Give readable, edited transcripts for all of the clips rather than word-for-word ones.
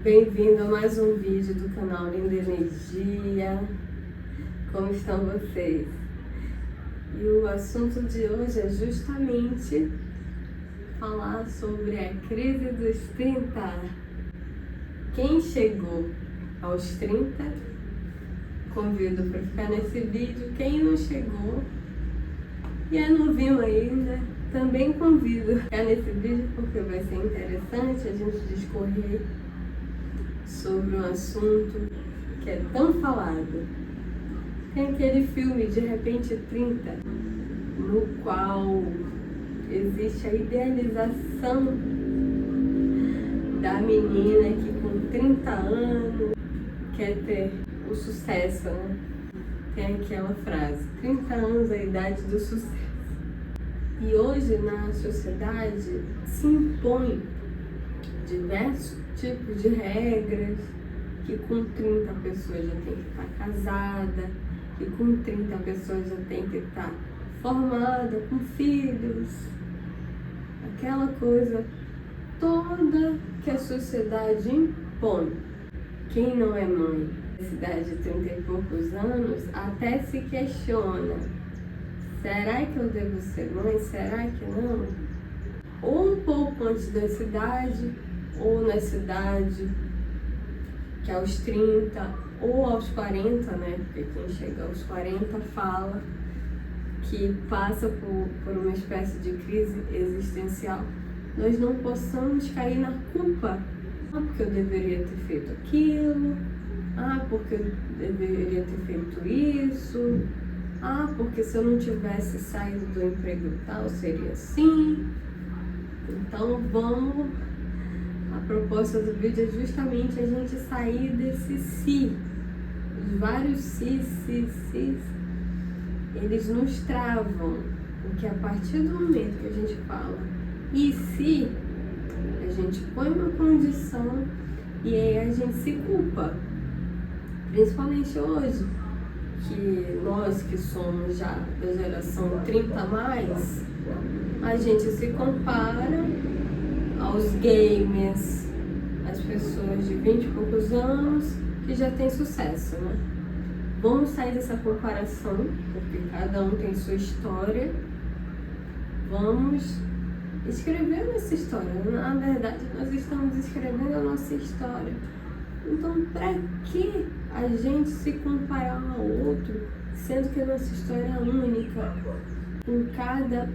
Bem-vindo a mais um vídeo do canal Linda Energia. Como estão vocês? E o assunto de hoje é justamente falar sobre a crise dos 30. Quem chegou aos 30, convido para ficar nesse vídeo. Quem não chegou e é novinho ainda, também convido a ficar nesse vídeo, porque vai ser interessante a gente discorrer sobre um assunto que é tão falado. Tem aquele filme De Repente 30, no qual existe a idealização da menina que com 30 anos quer ter o sucesso, né? Tem aquela frase, 30 anos é a idade do sucesso. E hoje na sociedade se impõe diversos tipos de regras, que com 30 pessoas já tem que estar casada, que com 30 pessoas já tem que estar formada, com filhos, aquela coisa toda que a sociedade impõe. Quem não é mãe, idade de 30 e poucos anos, até se questiona: será que eu devo ser mãe? Será que não? Ou um pouco antes da cidade, ou na cidade, que é aos 30, ou aos 40, né? Porque quem chega aos 40 fala que passa por uma espécie de crise existencial. Nós não possamos cair na culpa. Ah, porque eu deveria ter feito aquilo. Ah, porque eu deveria ter feito isso. Ah, porque se eu não tivesse saído do emprego tal, seria assim. Então vamos... A proposta do vídeo é justamente a gente sair desse si. Os vários sis, eles nos travam. Porque a partir do momento que a gente fala e se, a gente põe uma condição e aí a gente se culpa. Principalmente hoje, que nós que somos já da geração 30 a mais, a gente se compara aos gamers, às pessoas de 20 e poucos anos que já tem sucesso, né? Vamos sair dessa comparação, porque cada um tem sua história. Vamos escrever nossa história. Na verdade, nós estamos escrevendo a nossa história. Então, para que a gente se comparar um ao outro, sendo que a nossa história é única, com cada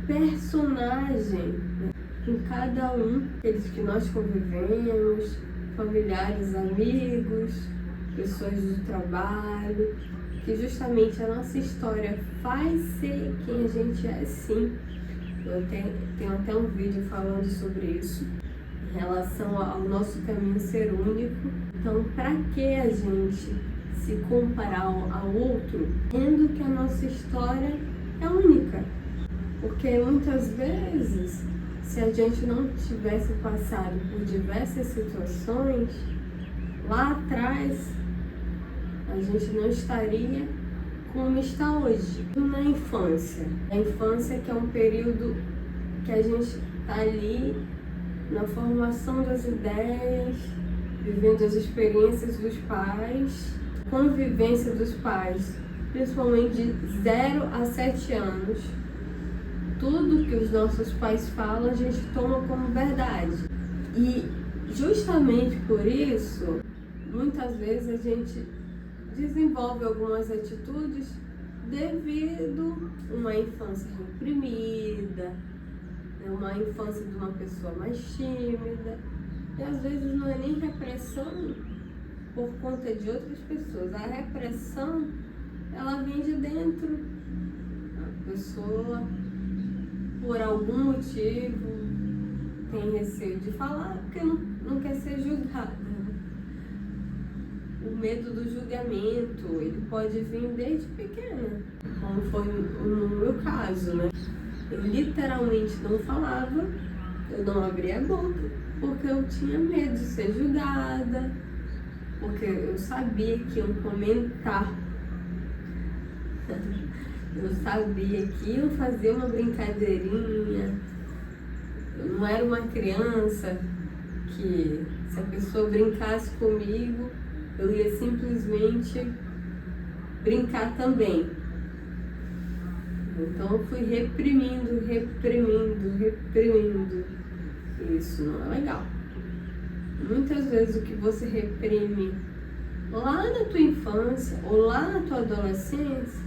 personagem, né? Com cada um, aqueles que nós convivemos, familiares, amigos, pessoas do trabalho, que justamente a nossa história faz ser quem a gente é, sim. Eu tenho até um vídeo falando sobre isso, em relação ao nosso caminho ser único. Então, para que a gente se comparar ao outro, sendo que a nossa história é única? Porque muitas vezes, se a gente não tivesse passado por diversas situações, lá atrás a gente não estaria como está hoje. Na infância. A infância, que é um período que a gente está ali na formação das ideias, vivendo as experiências dos pais, convivência dos pais, principalmente de 0 a 7 anos. Tudo que os nossos pais falam, a gente toma como verdade. E justamente por isso, muitas vezes a gente desenvolve algumas atitudes devido a uma infância reprimida, uma infância de uma pessoa mais tímida. E às vezes não é nem repressão por conta de outras pessoas. A repressão, ela vem de dentro. A pessoa, por algum motivo, tem receio de falar porque não quer ser julgada. O medo do julgamento, ele pode vir desde pequena, como foi no meu caso, né? Eu literalmente não falava, eu não abria a boca, porque eu tinha medo de ser julgada, porque eu sabia que iam comentar. Eu sabia que iam fazer uma brincadeirinha. Eu não era uma criança que Se a pessoa brincasse comigo, eu ia simplesmente brincar também. Então eu fui reprimindo. Isso não é legal. Muitas vezes o que você reprime lá na tua infância ou lá na tua adolescência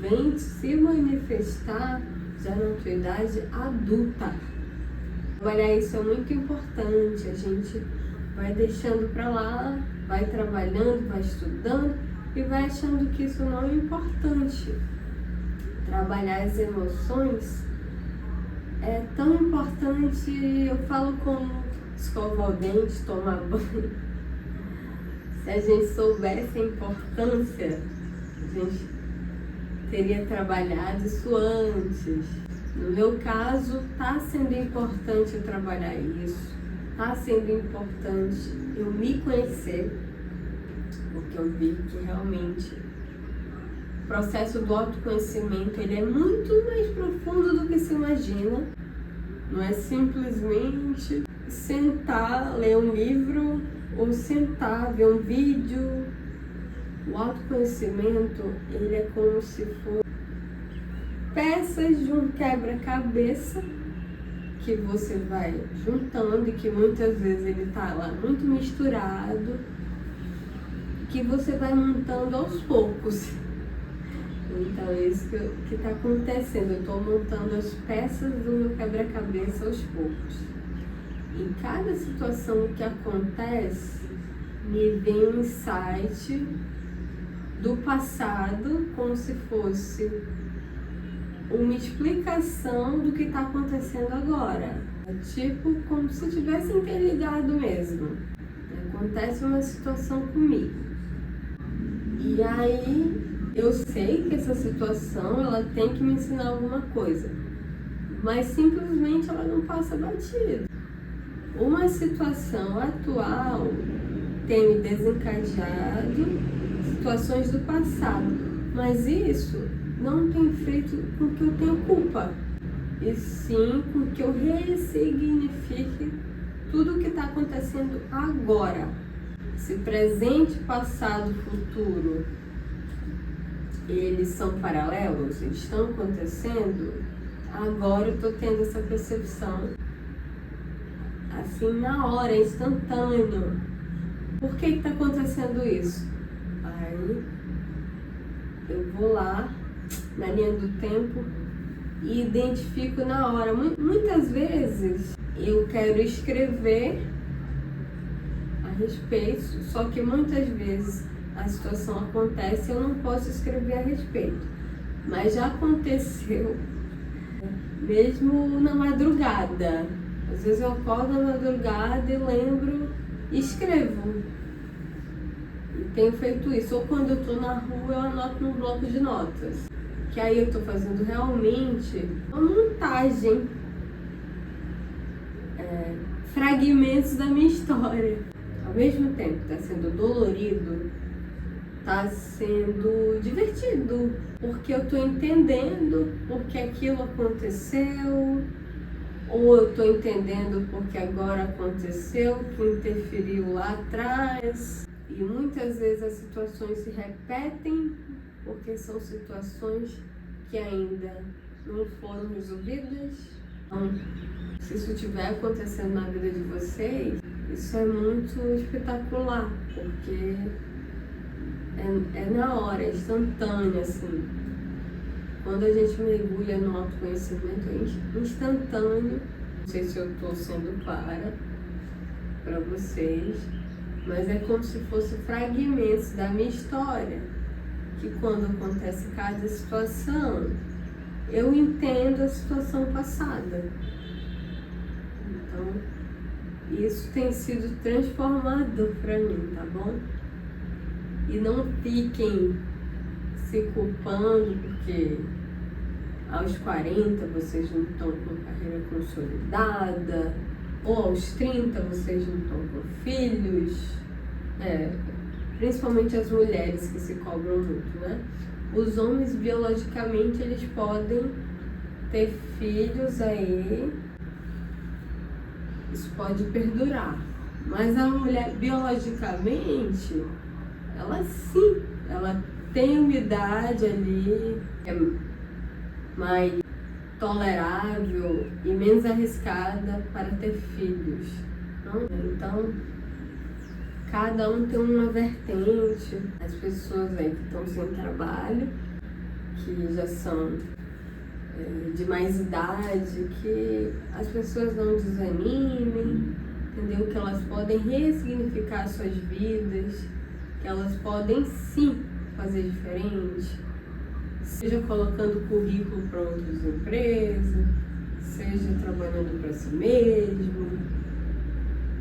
vem se manifestar já na tua idade adulta. Trabalhar isso é muito importante. A gente vai deixando pra lá, vai trabalhando, vai estudando e vai achando que isso não é importante. Trabalhar as emoções é tão importante. Eu falo como escovar o dente, tomar banho. Se a gente soubesse a importância, a gente teria trabalhado isso antes. No meu caso, está sendo importante eu trabalhar isso. Está sendo importante eu me conhecer, porque eu vi que realmente o processo do autoconhecimento ele é muito mais profundo do que se imagina. Não é simplesmente sentar, ler um livro ou sentar, ver um vídeo. O autoconhecimento ele é como se fosse peças de um quebra-cabeça que você vai juntando e que muitas vezes ele tá lá muito misturado, que você vai montando aos poucos. Então é isso que está acontecendo. Eu estou montando as peças do meu quebra-cabeça aos poucos. Em cada situação que acontece, me vem um insight do passado, como se fosse uma explicação do que está acontecendo agora. É tipo como se tivesse interligado mesmo. Acontece uma situação comigo. E aí eu sei que essa situação ela tem que me ensinar alguma coisa, mas simplesmente ela não passa batida. Uma situação atual tem me desencadeado situações do passado, mas isso não tem feito com que eu tenha culpa, e sim com que eu ressignifique tudo o que está acontecendo agora. Se presente, passado, futuro, eles são paralelos, eles estão acontecendo, agora eu estou tendo essa percepção, assim, na hora, instantâneo. Por que está acontecendo isso? Aí eu vou lá, na linha do tempo, e identifico na hora. Muitas vezes eu quero escrever a respeito, só que muitas vezes a situação acontece e eu não posso escrever a respeito. Mas já aconteceu, mesmo na madrugada. Às vezes eu acordo na madrugada e lembro e escrevo. E tenho feito isso. Ou quando eu estou na rua, eu anoto no bloco de notas. Que aí eu estou fazendo realmente uma montagem, fragmentos da minha história. Ao mesmo tempo está sendo dolorido, está sendo divertido, porque eu estou entendendo porque aquilo aconteceu, ou eu estou entendendo porque agora aconteceu, que interferiu lá atrás. E muitas vezes as situações se repetem porque são situações que ainda não foram resolvidas. Então, se isso estiver acontecendo na vida de vocês, isso é muito espetacular, porque é na hora, é instantâneo, assim. Quando a gente mergulha no autoconhecimento, é instantâneo. Não sei se eu estou sendo clara para vocês, mas é como se fossem fragmentos da minha história, que quando acontece cada situação, eu entendo a situação passada. Então, isso tem sido transformador para mim, tá bom? E não fiquem se culpando porque aos 40 vocês não estão com carreira consolidada, ou aos 30 vocês não estão com filhos, principalmente as mulheres que se cobram muito, né? Os homens biologicamente eles podem ter filhos aí, isso pode perdurar, Mas a mulher, biologicamente, ela sim, ela tem uma idade ali, é mais tolerável e menos arriscada para ter filhos. Não? Então, cada um tem uma vertente. As pessoas aí que estão sem trabalho, que já são de mais idade, que as pessoas não desanimem, entendeu? Que elas podem ressignificar suas vidas, que elas podem sim fazer diferente, seja colocando currículo para outras empresas, seja trabalhando para si mesmo.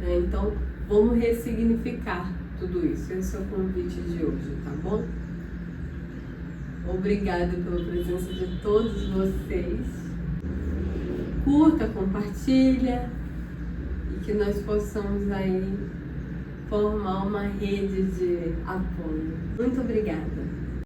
Então, vamos ressignificar tudo isso. Esse é o convite de hoje, tá bom? Obrigada pela presença de todos vocês. Curta, compartilha e que nós possamos aí formar uma rede de apoio. Muito obrigada.